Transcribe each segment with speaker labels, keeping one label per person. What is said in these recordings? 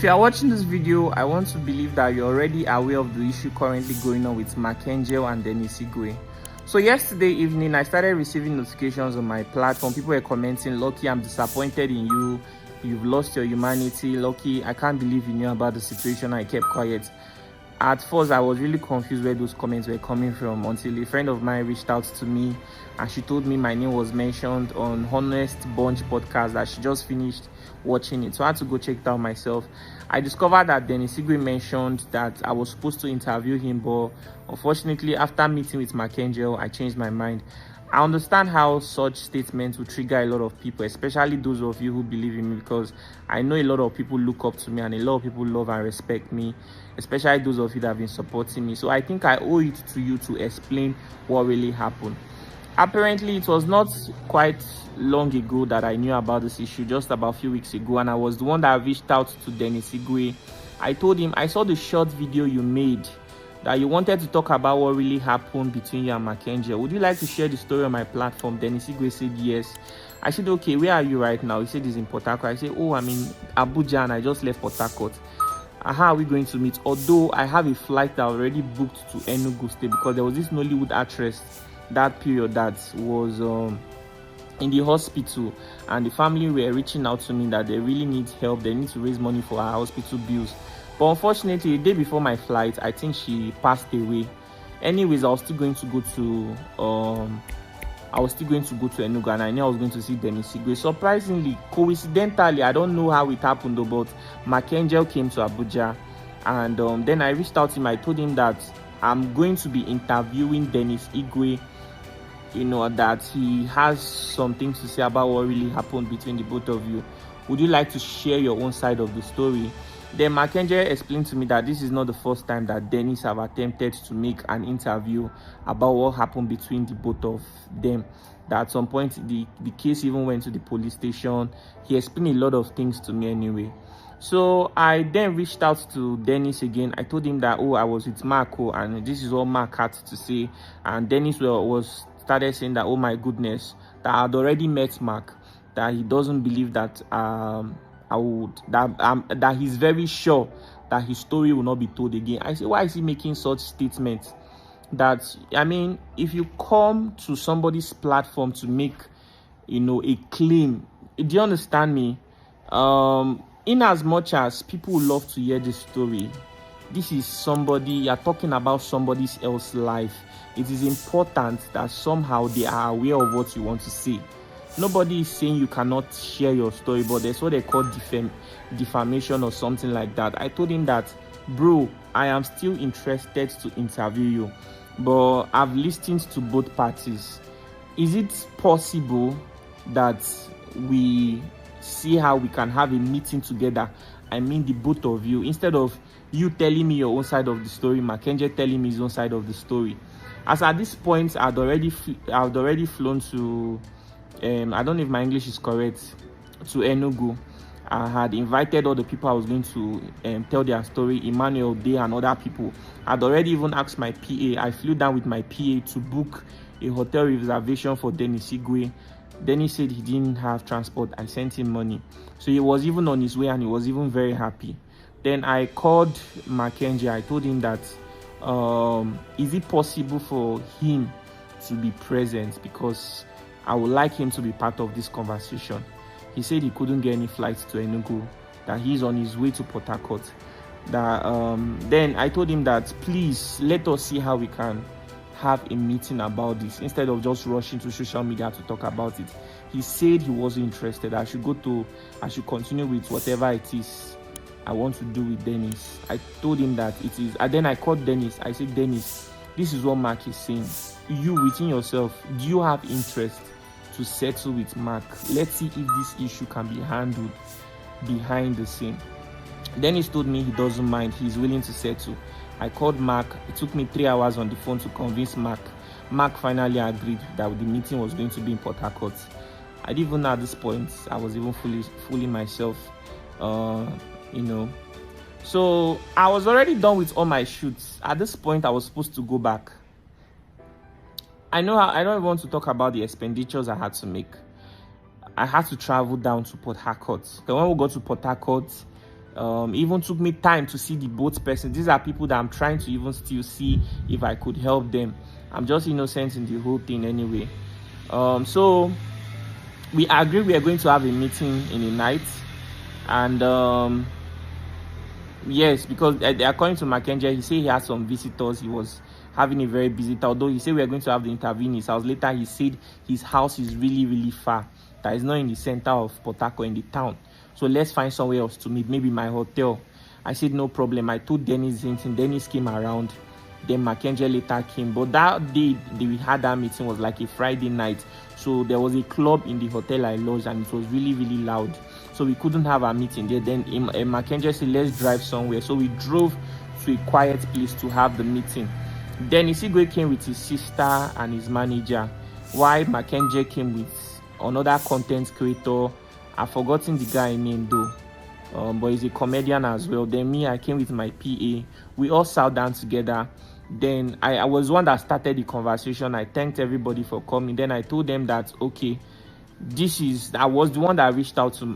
Speaker 1: If you are watching this video, I want to believe that you're already aware of the issue currently going on with Denilson and Denilson Igwe. So yesterday evening, I started receiving notifications on my platform. People were commenting, "Lucky, I'm disappointed in you. You've lost your humanity. Lucky, I can't believe you knew about the situation." I kept quiet. At first, I was really confused where those comments were coming from until a friend of mine reached out to me and she told me my name was mentioned on Honest Bunch podcast, that she just finished watching it. So I had to go check it out myself. I discovered that Denilson Igwe mentioned that I was supposed to interview him, but unfortunately, after meeting with Denilson, I changed my mind. I understand how such statements will trigger a lot of people, especially those of you who believe in me, because I know a lot of people look up to me and a lot of people love and respect me, especially those of you that have been supporting me. So I think I owe it to you to explain what really happened. Apparently, it was not quite long ago that I knew about this issue, just about a few weeks ago, and I was the one that reached out to Denilson Igwe. I told him, I saw the short video you made that you wanted to talk about what really happened between you and Denilson. Would you like to share the story on my platform? Denilson Igwe said yes. I said, okay, where are you right now? He said he's in Port Harcourt. I said, oh, I'm in Abuja and I just left Port Harcourt. How are we going to meet? Although I have a flight that I already booked to Enugu State, because there was this Nollywood actress that period that was in the hospital, and the family were reaching out to me that they really need help. They need to raise money for her hospital bills. But unfortunately, the day before my flight, I think she passed away. Anyways, I was still going to go to Enugu, and I knew I was going to see Denilson Igwe. Surprisingly, coincidentally, I don't know how it happened though, but Denilson came to Abuja, and then I reached out to him. I told him that I'm going to be interviewing Denilson Igwe, that he has something to say about what really happened between the both of you. Would you like to share your own side of the story? Then Denilson explained to me that this is not the first time that Dennis have attempted to make an interview about what happened between the both of them. That at some point the case even went to the police station. He explained a lot of things to me anyway. So I then reached out to Dennis again. I told him that, oh, I was with Marco and this is all Mark had to say. And Dennis started saying that, oh my goodness, that I had already met Mark, that he doesn't believe that that he's very sure that his story will not be told again. I say, why is he making such statements? That, I mean, if you come to somebody's platform to make, a claim, do you understand me? In as much as people love to hear this story, this is somebody, you're talking about somebody else's life. It is important that somehow they are aware of what you want to say. Nobody is saying you cannot share your story, but there's what they call defamation or something like that. I told him that, bro, I am still interested to interview you, but I've listened to both parties. Is it possible that we see how we can have a meeting together? I mean, the both of you, instead of you telling me your own side of the story, Denilson telling me his own side of the story. As at this point, I'd already flown to I don't know if my English is correct, to Enugu. I had invited all the people I was going to tell their story, Emmanuel Day and other people. I'd already even asked my PA. I flew down with my PA to book a hotel reservation for Denilson Igwe. Dennis said he didn't have transport. I sent him money. So he was even on his way and he was even very happy. Then I called Denilson. I told him that, is it possible for him to be present, because I would like him to be part of this conversation. He said he couldn't get any flights to Enugu, that he's on his way to Port Harcourt. Then I told him that, please let us see how we can have a meeting about this instead of just rushing to social media to talk about it. He said he wasn't interested. I should continue with whatever it is I want to do with Dennis. I told him that it is, and then I called Dennis. I said, Dennis, this is what Mark is saying. You within yourself, do you have interest to settle with Mark? Let's see if this issue can be handled behind the scene. Dennis told me he doesn't mind. He's willing to settle. I called Mark. It took me 3 hours on the phone to convince Mark. Mark finally agreed that the meeting was going to be in Port Harcourt. I didn't even know at this point. I was even fooling myself, So I was already done with all my shoots. At this point, I was supposed to go back. I don't want to talk about the expenditures I had to make. I had to travel down to Port Harcourt. When we got to Port Harcourt, Even took me time to see the both person. These are people that I'm trying to even still see if I could help them. I'm just innocent in the whole thing anyway. So we agreed we are going to have a meeting in the night, and yes, because according to Mackenzie, he said he had some visitors. He was having a very busy time. Although he said we are going to have the interview in his house. Later he said his house is really, really far. That is not in the center of Port Harcourt, in the town. So let's find somewhere else to meet, maybe my hotel. I said no problem. I told Dennis anything. Dennis came around. Then Mackenzie later came. But that day we had that meeting was like a Friday night. So there was a club in the hotel I lodged, and it was really, really loud. So we couldn't have a meeting there. Then Mackenzie said, let's drive somewhere. So we drove to a quiet place to have the meeting. Denilson Igwe came with his sister and his manager, while Mackenzie came with another content creator. I've forgotten the guy name though, but he's a comedian as well. Then me, I came with my PA. We all sat down together. Then I was one that started the conversation. I thanked everybody for coming. Then I told them that, okay, I was the one that reached out to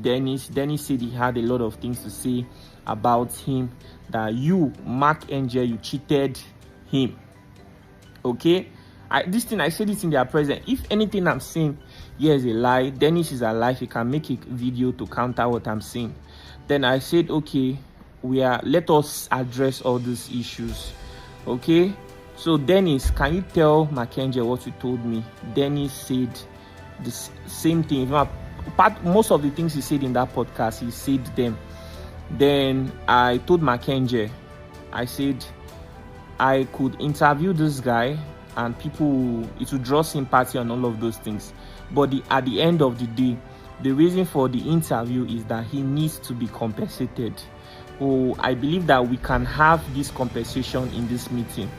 Speaker 1: Dennis. Dennis said he had a lot of things to say about him, that you, Mark Angel, you cheated him. Okay, I said it in their presence. If anything I'm saying here is a lie, Dennis is alive, he can make a video to counter what I'm saying. Then I said, okay, let us address all these issues. Okay, so Dennis, can you tell Mackenzie what you told me? Dennis said the same thing. In fact, most of the things he said in that podcast, he said them. Then I told Mackenzie, I said I could interview this guy and it will draw sympathy on all of those things. But at the end of the day, the reason for the interview is that he needs to be compensated. Oh, I believe that we can have this compensation in this meeting.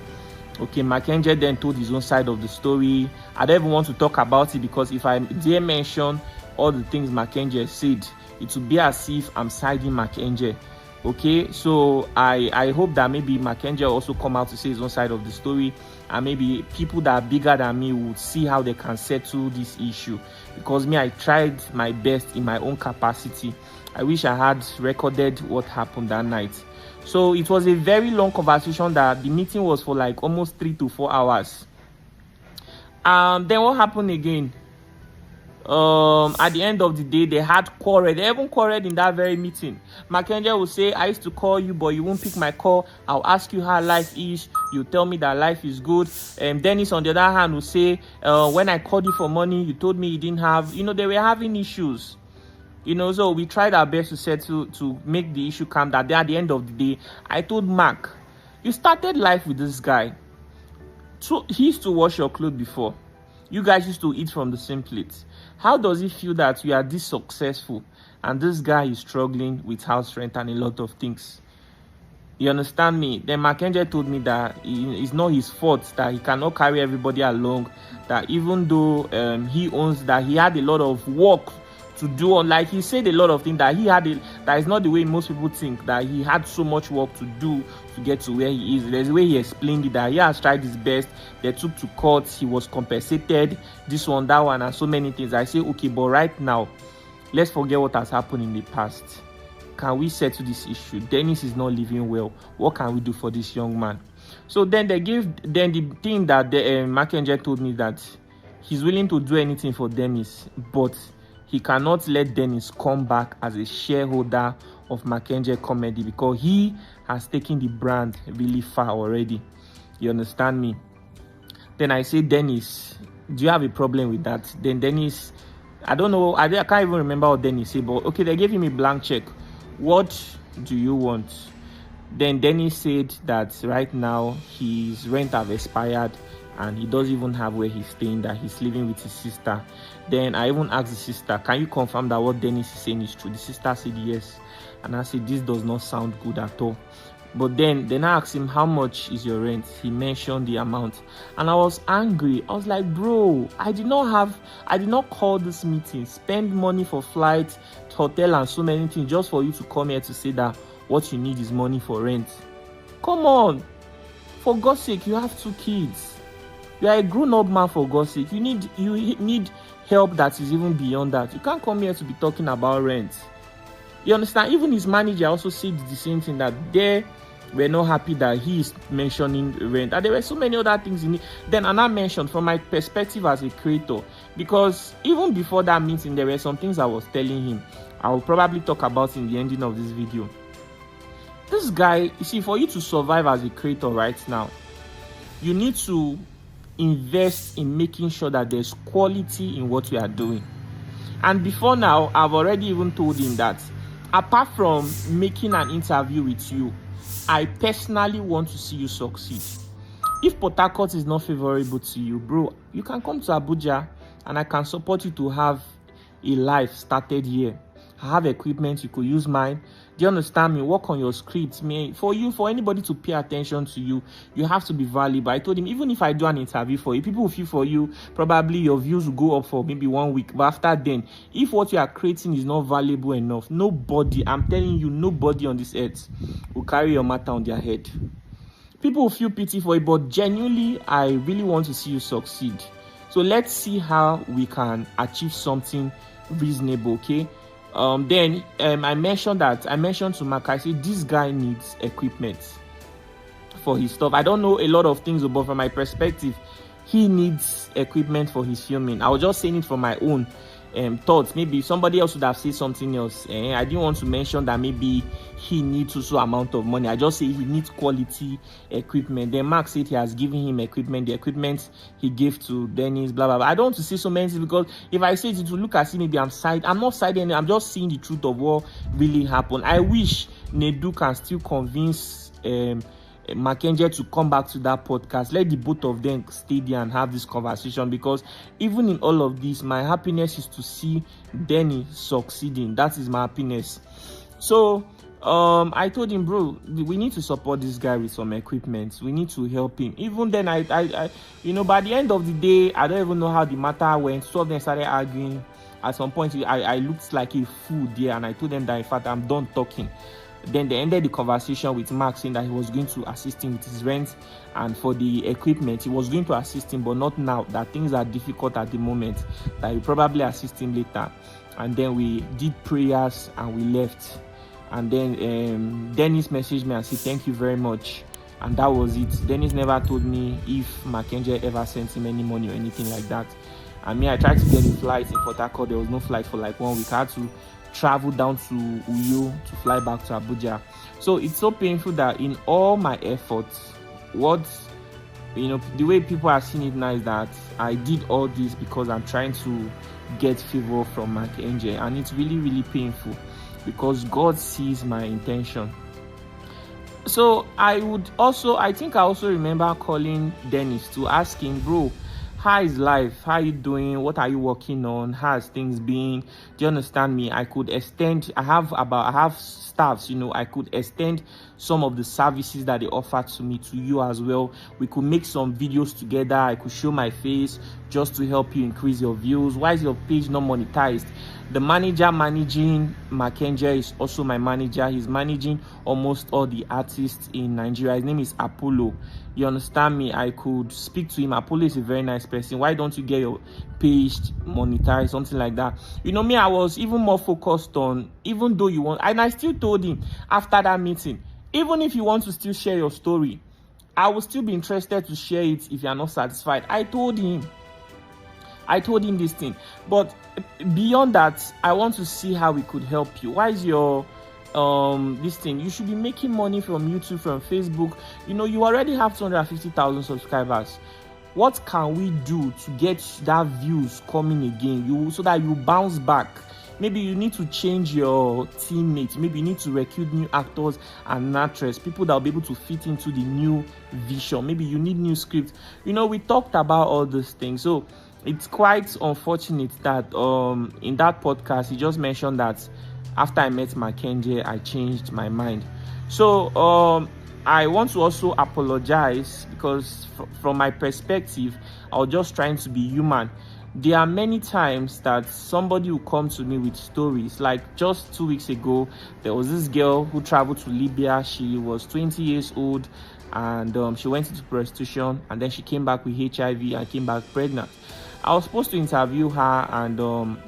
Speaker 1: Okay, Mackenzie then told his own side of the story. I don't even want to talk about it, because if I dare mention all the things Mackenzie said, it will be as if I'm siding Mackenzie. Okay, so I hope that maybe Mackenzie also come out to say his own side of the story, and maybe people that are bigger than me would see how they can settle this issue, because me, I tried my best in my own capacity. I wish I had recorded what happened that night. So it was a very long conversation that the meeting was for like almost 3 to 4 hours. Then what happened again? At the end of the day, they had quarrel. They even quarreled in that very meeting. Mackenzie will say, I used to call you, but you won't pick my call. I'll ask you how life is. You tell me that life is good. Dennis, on the other hand, will say, when I called you for money, you told me you didn't have. They were having issues. So we tried our best to settle, to make the issue calm down. Then at the end of the day, I told Mark, you started life with this guy. So he used to wash your clothes before. You guys used to eat from the same plate. How does it feel that you are this successful and this guy is struggling with house rent and a lot of things? You understand me? Then Mackenzie told me that it's not his fault, that he cannot carry everybody along, that even though he owns that, he had a lot of work to do. Like he said a lot of things that that is not the way most people think, that he had so much work to do to get to where he is. There's a way he explained it, that he has tried his best. They took to court, he was compensated, this one, that one, and so many things. I say, okay, but right now, let's forget what has happened in the past. Can we settle this issue? Dennis is not living well. What can we do for this young man? So then the thing that Mackenzie told me, that he's willing to do anything for Dennis, but he cannot let Dennis come back as a shareholder of Mackenzie Comedy, because he has taken the brand really far already. You understand me? Then I say, Dennis, do you have a problem with that? Then Dennis, I don't know, I can't even remember what Dennis said, but okay, they gave him a blank check. What do you want? Then Dennis said that right now his rent have expired and he doesn't even have where he's staying, that he's living with his sister. Then I even asked the sister, can you confirm that what Dennis is saying is true? The sister said yes. And I said, this does not sound good at all. But then I asked him, how much is your rent? He mentioned the amount. And I was angry. I was like, bro, I did not call this meeting, spend money for flights, hotel and so many things just for you to come here to say that what you need is money for rent. Come on. For God's sake, you have 2 kids. You are a grown-up man, for God's sake. You need help that is even beyond that. You can't come here to be talking about rent. You understand? Even his manager also said the same thing, that they were not happy that he is mentioning rent, and there were so many other things in it. Then I mentioned from my perspective as a creator, because even before that meeting there were some things I was telling him. I will probably talk about in the ending of this video. This guy, you see, for you to survive as a creator right now, you need to invest in making sure that there's quality in what you are doing. And before now, I've already even told him that apart from making an interview with you, I personally want to see you succeed. If Port Harcourt is not favorable to you, bro, you can come to Abuja and I can support you to have a life started here. I have equipment, you could use mine. Do you understand me? Work on your scripts. For anybody to pay attention to you, you have to be valuable. I told him, even if I do an interview for you, people will feel for you, probably your views will go up for maybe 1 week. But after then, if what you are creating is not valuable enough, nobody, I'm telling you, nobody on this earth will carry your matter on their head. People will feel pity for you, but genuinely, I really want to see you succeed. So let's see how we can achieve something reasonable, okay? Then I mentioned to Mark, I said this guy needs equipment for his stuff. I don't know a lot of things, but from my perspective, he needs equipment for his filming. I was just saying it from my own thoughts. Maybe somebody else would have said something else. I didn't want to mention that maybe he needs also amount of money. I just say he needs quality equipment. Then Mark said he has given him equipment, the equipment he gave to Dennis, blah blah blah. I don't want to say so many things, because if I say it will look as if maybe I'm not siding, I'm just seeing the truth of what really happened. I wish Nedu can still convince Mackenzie to come back to that podcast. Let the both of them stay there and have this conversation, because even in all of this, my happiness is to see Denny succeeding. That is my happiness. So I told him, bro, we need to support this guy with some equipment. We need to help him. Even then, I you know, by the end of the day, I don't even know how the matter went. So of them started arguing. At some point, I looked like a fool there, and I told them that in fact I'm done talking. Then they ended the conversation with Mark saying that he was going to assist him with his rent, and for the equipment he was going to assist him, but not now, that things are difficult at the moment, that he probably assist him later. And then we did prayers and we left. And then Dennis messaged me and said thank you very much, and that was it. Dennis never told me if Mackenzie ever sent him any money or anything like that. I mean, I tried to get a flight in Port Harcourt. There was no flight for like 1 week. I had to travel down to Uyo to fly back to Abuja. So it's so painful that in all my efforts, the way people are seeing it now is that I did all this because I'm trying to get favor from Mackenzie, and it's really, really painful because God sees my intention. So I think I also remember calling Dennis to ask him, bro, how is life? How are you doing? What are you working on? How has things been? Do you understand me? I have staffs, I could extend some of the services that they offer to me to you as well. We could make some videos together. I could show my face just to help you increase your views. Why is your page not monetized? The manager managing Mackenzie is also my manager. He's managing almost all the artists in Nigeria. His name is Apollo. You understand me? I could speak to him. Apollo is a very nice person. Why don't you get your page monetized? Something like that. Me, I was even more focused on, even though you want, and I still told him after that meeting, even if you want to still share your story, I will still be interested to share it if you are not satisfied. I told him this thing. But beyond that, I want to see how we could help you. Why is your this thing? You should be making money from YouTube, from Facebook. You already have 250,000 subscribers. What can we do to get that views coming again? So that you bounce back. Maybe you need to change your teammates. Maybe you need to recruit new actors and actresses, people that will be able to fit into the new vision. Maybe you need new scripts. We talked about all these things. So it's quite unfortunate that in that podcast he just mentioned that after I met Mackenzie, I changed my mind. So I want to also apologize because from my perspective, I was just trying to be human. There are many times that somebody will come to me with stories. Like just 2 weeks ago, there was this girl who traveled to Libya. She was 20 years old and she went into prostitution, and then she came back with HIV and came back pregnant. I was supposed to interview her, and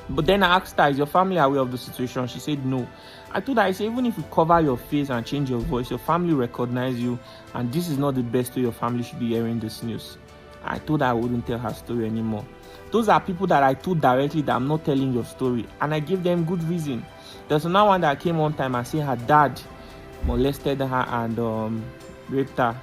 Speaker 1: But then I asked her, is your family aware of the situation? She said no. I told her, I said, even if you cover your face and change your voice, your family recognize you, and this is not the best way your family should be hearing this news. I told her I wouldn't tell her story anymore. Those are people that I told directly that I'm not telling your story, and I gave them good reason. There's another one that came one time and said her dad molested her and raped her,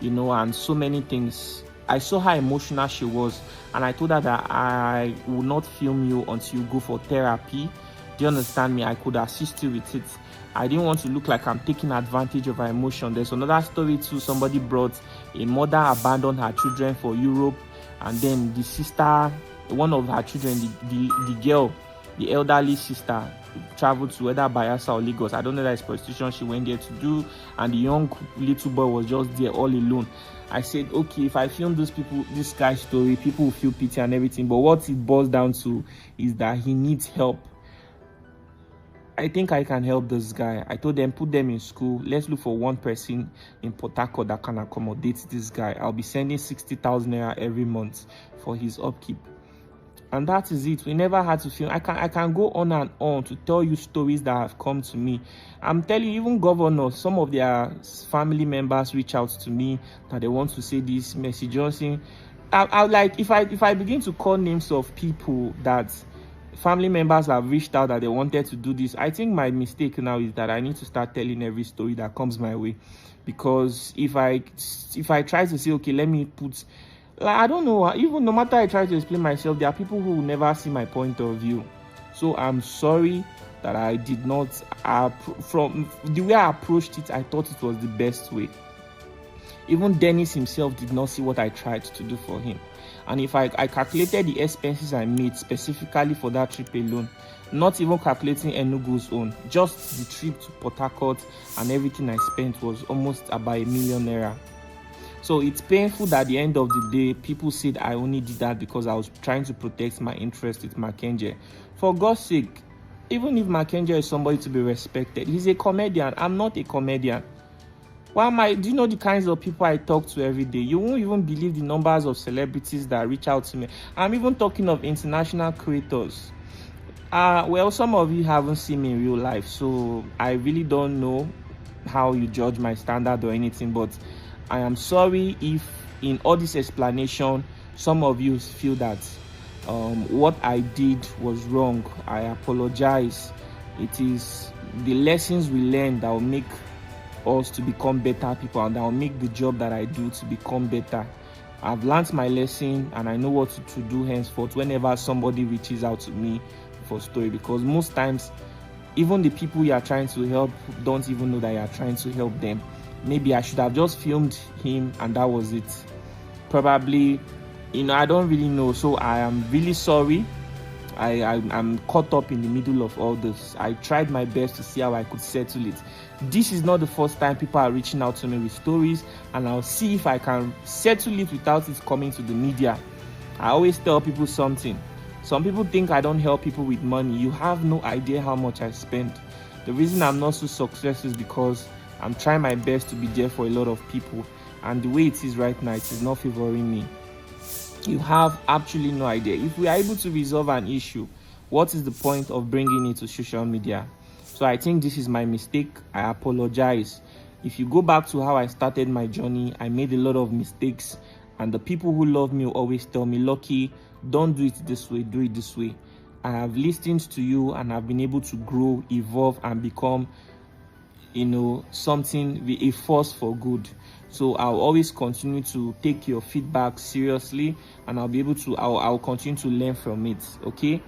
Speaker 1: and so many things. I saw how emotional she was, and I told her that I will not film you until you go for therapy. Do you understand me? I could assist you with it. I didn't want to look like I'm taking advantage of her emotion. There's another story too. Somebody brought a mother abandoned her children for Europe, and then the sister, one of her children, the girl, the elderly sister, traveled to either Bayelsa or Lagos. I don't know that it's prostitution she went there to do, and the young little boy was just there all alone. I said, okay, if I film this guy's story, people will feel pity and everything, but what it boils down to is that he needs help. I think I can help this guy. I told them, put them in school. Let's look for one person in Port Harcourt that can accommodate this guy. I'll be sending 60,000 naira every month for his upkeep. And that is it. We never had to film. I can go on and on to tell you stories that have come to me. I'm telling you, even governors, some of their family members reach out to me that they want to say this. Mercy Johnson. I like, if I begin to call names of people that family members have reached out that they wanted to do this, I think my mistake now is that I need to start telling every story that comes my way. Because if I try to say, okay, let me put, like, I don't know, even no matter I try to explain myself, there are people who will never see my point of view. So I'm sorry that I did not, from the way I approached it, I thought it was the best way. Even Dennis himself did not see what I tried to do for him. And if I calculated the expenses I made specifically for that trip alone, not even calculating Enugu's own, just the trip to Port Harcourt and everything I spent was almost about ₦1 million. So it's painful that at the end of the day, people said I only did that because I was trying to protect my interest with Mackenzie. For God's sake, even if Mackenzie is somebody to be respected, he's a comedian. I'm not a comedian. Do you know the kinds of people I talk to every day? You won't even believe the numbers of celebrities that reach out to me. I'm even talking of international creators. Well, some of you haven't seen me in real life, so I really don't know how you judge my standard or anything, but I am sorry if in all this explanation, some of you feel that what I did was wrong. I apologize. It is the lessons we learn that will make us to become better people, and that will make the job that I do to become better. I've learned my lesson, and I know what to do henceforth whenever somebody reaches out to me for story, because most times even the people you are trying to help don't even know that you are trying to help them. Maybe I should have just filmed him and that was it. Probably, I don't really know. So I am really sorry. I'm caught up in the middle of all this. I tried my best to see how I could settle it. This is not the first time people are reaching out to me with stories, and I'll see if I can settle it without it coming to the media. I always tell people something. Some people think I don't help people with money. You have no idea how much I spend. The reason I'm not so successful is because I'm trying my best to be there for a lot of people, and the way it is right now, it is not favoring me. You have absolutely no idea. If we are able to resolve an issue, what is the point of bringing it to social media? So I think this is my mistake. I apologize. If you go back to how I started my journey, I made a lot of mistakes, and the people who love me will always tell me, Lucky, don't do it this way, do it this way. I have listened to you, and I've been able to grow, evolve, and become something, a force for good. So I'll always continue to take your feedback seriously, and I'll continue to learn from it. Okay,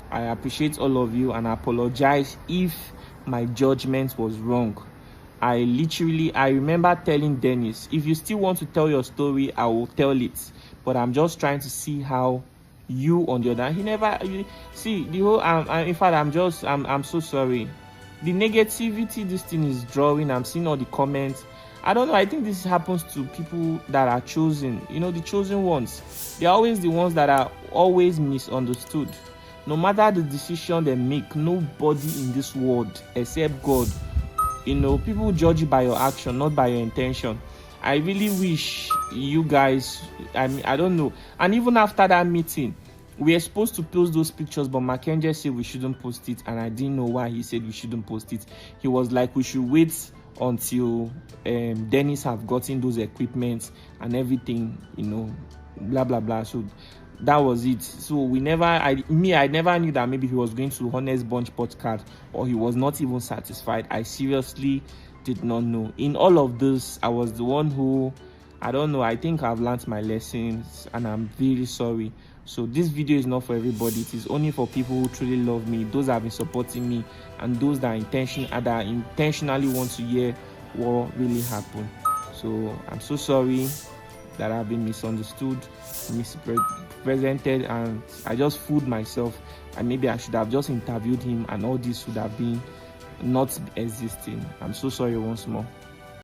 Speaker 1: I appreciate all of you, and I apologize if my judgment was wrong. I remember telling Dennis, if you still want to tell your story, I will tell it, but I'm just trying to see how you on the other hand. He never see the whole in fact, I'm so sorry. The negativity this thing is drawing, I'm seeing all the comments. I don't know, I think this happens to people that are chosen. The chosen ones, they're always the ones that are always misunderstood. No matter the decision they make, nobody in this world except God, people judge you by your action, not by your intention. I really wish you guys, I don't know, and even after that meeting, we are supposed to post those pictures, but Mackenzie said we shouldn't post it, and I didn't know why he said we shouldn't post it. He was like, we should wait until Dennis have gotten those equipments and everything, you know, blah blah blah. So that was it. So I never knew that maybe he was going to Honest Bunch podcast, or he was not even satisfied. I seriously did not know. In all of this, I was the one who, I don't know, I think I've learned my lessons, and I'm really sorry. So this video is not for everybody. It is only for people who truly love me, those that have been supporting me, and those that intentionally want to hear what really happened. So I'm so sorry that I've been misunderstood, misrepresented, and I just fooled myself, and maybe I should have just interviewed him, and all this would have been not existing. I'm so sorry once more.